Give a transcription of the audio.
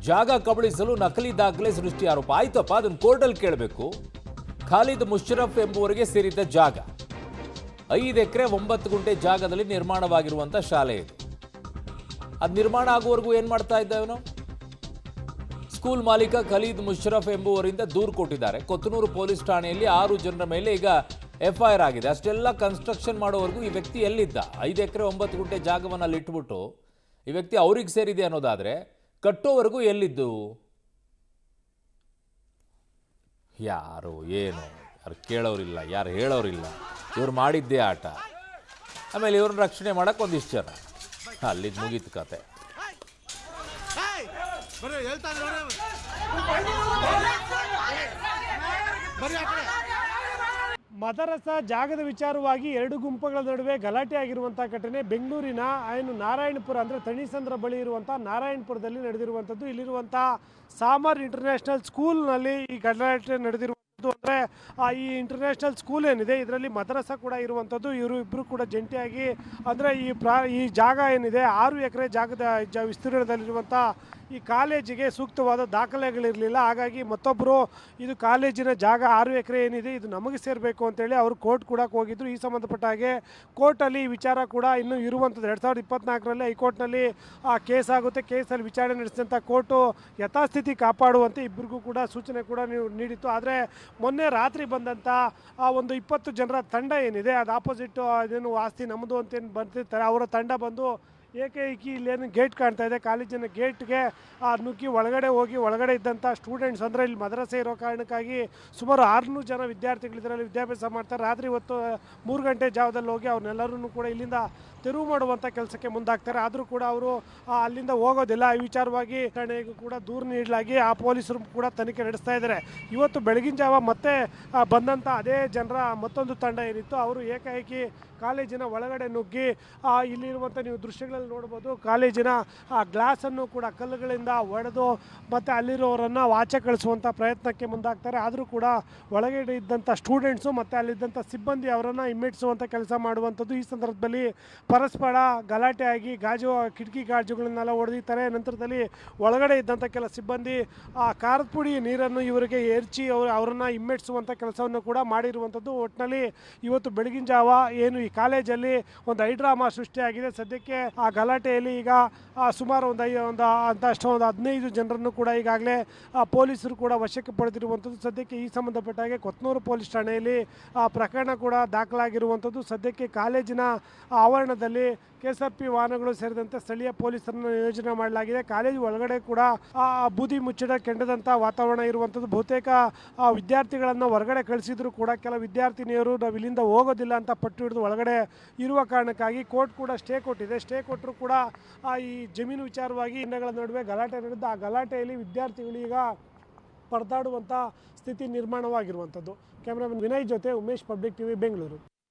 ಜಾಗ ಕಬಳಿಸಲು ನಕಲಿ ದಾಖಲೆ ಸೃಷ್ಟಿ ಆರೋಪ ಆಯ್ತಪ್ಪ, ಅದನ್ನು ಕೋರ್ಟಲ್ಲಿ ಕೇಳಬೇಕು. ಖಾಲಿದ್ ಮುಷರಫ್ ಎಂಬುವರಿಗೆ ಸೇರಿದ್ದ ಜಾಗ 5 ಎಕರೆ 9 ಗುಂಟೆ ಜಾಗದಲ್ಲಿ ನಿರ್ಮಾಣವಾಗಿರುವಂಥ ಶಾಲೆ ಇದು. ಅದು ನಿರ್ಮಾಣ ಆಗುವವರೆಗೂ ಏನು ಮಾಡ್ತಾ ಇದ್ದ ಇವನು? ಸ್ಕೂಲ್ ಮಾಲೀಕ ಖಾಲಿದ್ ಮುಷರಫ್ ಎಂಬುವರಿಂದ ದೂರು ಕೊಟ್ಟಿದ್ದಾರೆ. ಕೊತ್ತನೂರು ಪೊಲೀಸ್ ಠಾಣೆಯಲ್ಲಿ 6 ಜನರ ಮೇಲೆ ಈಗ FIR ಆಗಿದೆ. ಅಷ್ಟೆಲ್ಲ ಕನ್ಸ್ಟ್ರಕ್ಷನ್ ಮಾಡೋವರೆಗೂ ಈ ವ್ಯಕ್ತಿ ಎಲ್ಲಿದ್ದ? 5 ಎಕರೆ 9 ಗುಂಟೆ ಜಾಗವನ್ನು ಅಲ್ಲಿ ಇಟ್ಬಿಟ್ಟು ಈ ವ್ಯಕ್ತಿ ಅವ್ರಿಗೆ ಸೇರಿದೆ ಅನ್ನೋದಾದರೆ ಕಟ್ಟೋವರೆಗೂ ಎಲ್ಲಿದ್ದು? ಯಾರು ಏನು ಯಾರು ಕೇಳೋರಿಲ್ಲ, ಯಾರು ಹೇಳೋರಿಲ್ಲ. ಇವ್ರು ಮಾಡಿದ್ದೇ ಆಟ. ಆಮೇಲೆ ಇವ್ರನ್ನ ರಕ್ಷಣೆ ಮಾಡಕ್ಕೆ ಒಂದಿಷ್ಟು ಜನ. ಅಲ್ಲಿದ್ದು ಮುಗೀತು ಕತೆ. ಮದರಸ ಜಾಗದ ವಿಚಾರವಾಗಿ 2 ಗುಂಪುಗಳ ನಡುವೆ ಗಲಾಟೆ ಆಗಿರುವಂಥ ಘಟನೆ ಬೆಂಗಳೂರಿನ ನಾರಾಯಣಪುರ ಅಂದರೆ ತಣಿಸಂದ್ರ ಬಳಿ ಇರುವಂಥ ನಾರಾಯಣಪುರದಲ್ಲಿ ನಡೆದಿರುವಂಥದ್ದು. ಇಲ್ಲಿರುವಂಥ ಸಾಮರ್ ಇಂಟರ್ನ್ಯಾಷನಲ್ ಸ್ಕೂಲ್ನಲ್ಲಿ ಈ ಗಲಾಟೆ ನಡೆದಿರುವಂಥದ್ದು. ಅಂದರೆ ಈ ಇಂಟರ್ನ್ಯಾಷನಲ್ ಸ್ಕೂಲ್ ಏನಿದೆ ಇದರಲ್ಲಿ ಮದರಸ ಕೂಡ ಇರುವಂಥದ್ದು. ಇವರು ಇಬ್ಬರು ಕೂಡ ಜಂಟಿಯಾಗಿ ಅಂದರೆ ಈ ಜಾಗ ಏನಿದೆ 6 ಎಕರೆ ಜಾಗದ ವಿಸ್ತೀರ್ಣದಲ್ಲಿರುವಂಥ ಈ ಕಾಲೇಜಿಗೆ ಸೂಕ್ತವಾದ ದಾಖಲೆಗಳಿರಲಿಲ್ಲ. ಹಾಗಾಗಿ ಮತ್ತೊಬ್ಬರು ಇದು ಕಾಲೇಜಿನ ಜಾಗ 6 ಎಕರೆ ಏನಿದೆ ಇದು ನಮಗೆ ಸೇರಬೇಕು ಅಂತೇಳಿ ಅವರು ಕೋರ್ಟ್ ಕೂಡ ಹೋಗಿದ್ರು. ಈ ಸಂಬಂಧಪಟ್ಟ ಹಾಗೆ ಕೋರ್ಟಲ್ಲಿ ಈ ವಿಚಾರ ಕೂಡ ಇನ್ನೂ ಇರುವಂಥದ್ದು. 2024ರಲ್ಲಿ ಹೈಕೋರ್ಟ್ನಲ್ಲಿ ಕೇಸ್ ಆಗುತ್ತೆ. ಕೇಸಲ್ಲಿ ವಿಚಾರಣೆ ನಡೆಸಿದಂಥ ಕೋರ್ಟು ಯಥಾಸ್ಥಿತಿ ಕಾಪಾಡುವಂತೆ ಇಬ್ಬರಿಗೂ ಕೂಡ ಸೂಚನೆ ಕೂಡ ನೀಡಿತ್ತು. ಆದರೆ ಮೊನ್ನೆ ರಾತ್ರಿ ಬಂದಂಥ ಒಂದು 20 ಜನರ ತಂಡ ಏನಿದೆ ಅದು ಆಪೋಸಿಟ್ ಇದೇನು ಆಸ್ತಿ ನಮ್ಮದು ಅಂತೇನು ಬರ್ತಿರ್ತಾರೆ ಅವರ ತಂಡ ಬಂದು ಏಕೈಕಿ ಇಲ್ಲೇನು ಗೇಟ್ ಕಾಣ್ತಾ ಇದೆ ಕಾಲೇಜಿನ ಗೇಟ್ಗೆ ನುಗ್ಗಿ ಒಳಗಡೆ ಹೋಗಿ ಒಳಗಡೆ ಇದ್ದಂಥ ಸ್ಟೂಡೆಂಟ್ಸ್ ಅಂದರೆ ಇಲ್ಲಿ ಮದ್ರಸೆ ಇರೋ ಕಾರಣಕ್ಕಾಗಿ ಸುಮಾರು 600 ಜನ ವಿದ್ಯಾರ್ಥಿಗಳು ಇದರಲ್ಲಿ ವಿದ್ಯಾಭ್ಯಾಸ ಮಾಡ್ತಾರೆ. ರಾತ್ರಿ ಹೊತ್ತು 3 ಗಂಟೆ ಜಾವದಲ್ಲಿ ಹೋಗಿ ಅವ್ರನ್ನೆಲ್ಲರೂ ಕೂಡ ಇಲ್ಲಿಂದ ತೆರವು ಮಾಡುವಂಥ ಕೆಲಸಕ್ಕೆ ಮುಂದಾಗ್ತಾರೆ. ಆದರೂ ಕೂಡ ಅವರು ಅಲ್ಲಿಂದ ಹೋಗೋದಿಲ್ಲ. ಈ ವಿಚಾರವಾಗಿ ಠಾಣೆಗೂ ಕೂಡ ದೂರು ನೀಡಲಾಗಿ ಆ ಪೊಲೀಸರು ಕೂಡ ತನಿಖೆ ನಡೆಸ್ತಾ ಇದ್ದಾರೆ. ಇವತ್ತು ಬೆಳಗಿನ ಜಾವ ಮತ್ತೆ ಬಂದಂಥ ಅದೇ ಜನರ ಮತ್ತೊಂದು ತಂಡ ಏನಿತ್ತು ಅವರು ಏಕಾಏಕಿ ಕಾಲೇಜಿನ ಒಳಗಡೆ ನುಗ್ಗಿ ಇಲ್ಲಿರುವಂಥ ನೀವು ದೃಶ್ಯಗಳಲ್ಲಿ ನೋಡ್ಬೋದು ಕಾಲೇಜಿನ ಗ್ಲಾಸನ್ನು ಕೂಡ ಕಲ್ಲುಗಳಿಂದ ಒಡೆದು ಮತ್ತು ಅಲ್ಲಿರೋರನ್ನು ಆಚೆ ಕಳಿಸುವಂಥ ಪ್ರಯತ್ನಕ್ಕೆ ಮುಂದಾಗ್ತಾರೆ. ಆದರೂ ಕೂಡ ಒಳಗಡೆ ಇದ್ದಂಥ ಸ್ಟೂಡೆಂಟ್ಸು ಮತ್ತು ಅಲ್ಲಿದ್ದಂಥ ಸಿಬ್ಬಂದಿ ಅವರನ್ನು ಹಿಮ್ಮೆಟ್ಟಿಸುವಂಥ ಕೆಲಸ ಮಾಡುವಂಥದ್ದು. ಈ ಸಂದರ್ಭದಲ್ಲಿ ಪರಸ್ಪರ ಗಲಾಟೆ ಆಗಿ ಕಿಟಕಿ ಗಾಜುಗಳನ್ನೆಲ್ಲ ಹೊಡೆದಿದ್ದಾರೆ. ನಂತರದಲ್ಲಿ ಒಳಗಡೆ ಇದ್ದಂಥ ಕೆಲ ಸಿಬ್ಬಂದಿ ಖಾರದ ಪುಡಿ ನೀರನ್ನು ಇವರಿಗೆ ಎರಚಿ ಅವರನ್ನು ಹಿಮ್ಮೆಟ್ಟಿಸುವಂಥ ಕೆಲಸವನ್ನು ಕೂಡ ಮಾಡಿರುವಂಥದ್ದು. ಒಟ್ಟಿನಲ್ಲಿ ಇವತ್ತು ಬೆಳಗಿನ ಜಾವ ಏನು ಈ ಕಾಲೇಜಲ್ಲಿ ಒಂದು ಹೈಡ್ರಾಮಾ ಸೃಷ್ಟಿಯಾಗಿದೆ. ಸದ್ಯಕ್ಕೆ ಆ ಗಲಾಟೆಯಲ್ಲಿ ಈಗ ಸುಮಾರು ಒಂದು 15 ಜನರನ್ನು ಕೂಡ ಈಗಾಗಲೇ ಪೊಲೀಸರು ಕೂಡ ವಶಕ್ಕೆ ಪಡೆದಿರುವಂಥದ್ದು. ಸದ್ಯಕ್ಕೆ ಈ ಸಂಬಂಧಪಟ್ಟ ಹಾಗೆ ಕೊತ್ತನೂರು ಪೊಲೀಸ್ ಠಾಣೆಯಲ್ಲಿ ಪ್ರಕರಣ ಕೂಡ ದಾಖಲಾಗಿರುವಂಥದ್ದು. ಸದ್ಯಕ್ಕೆ ಕಾಲೇಜಿನ ಆವರಣದಲ್ಲಿ KSRP ವಾಹನಗಳು ಸೇರಿದಂತೆ ಸ್ಥಳೀಯ ಪೊಲೀಸರನ್ನು ನಿಯೋಜನೆ ಮಾಡಲಾಗಿದೆ. ಕಾಲೇಜು ಒಳಗಡೆ ಕೂಡ ಬೂದಿ ಮುಚ್ಚಿದ ಕೆಂಡದಂಥ ವಾತಾವರಣ ಇರುವಂಥದ್ದು. ಬಹುತೇಕ ವಿದ್ಯಾರ್ಥಿಗಳನ್ನು ಹೊರಗಡೆ ಕಳಿಸಿದ್ರು ಕೂಡ ಕೆಲ ವಿದ್ಯಾರ್ಥಿನಿಯರು ನಾವು ಇಲ್ಲಿಂದ ಹೋಗೋದಿಲ್ಲ ಅಂತ ಪಟ್ಟು ಹಿಡಿದು ಒಳಗಡೆ ಇರುವ ಕಾರಣಕ್ಕಾಗಿ ಕೋರ್ಟ್ ಕೂಡ ಸ್ಟೇ ಕೊಟ್ಟಿದೆ. ಸ್ಟೇ ಕೊಟ್ಟರು ಕೂಡ ಈ ಜಮೀನು ವಿಚಾರವಾಗಿ ಇಂಡಗಳ ನಡುವೆ ಗಲಾಟೆ ನಡೆದು ಆ ಗಲಾಟೆಯಲ್ಲಿ ವಿದ್ಯಾರ್ಥಿಗಳೀಗ ಪರದಾಡುವಂಥ ಸ್ಥಿತಿ ನಿರ್ಮಾಣವಾಗಿರುವಂಥದ್ದು. ಕ್ಯಾಮ್ರಾಮನ್ ವಿನಯ್ ಜೊತೆ ಉಮೇಶ್, ಪಬ್ಲಿಕ್ TV, ಬೆಂಗಳೂರು.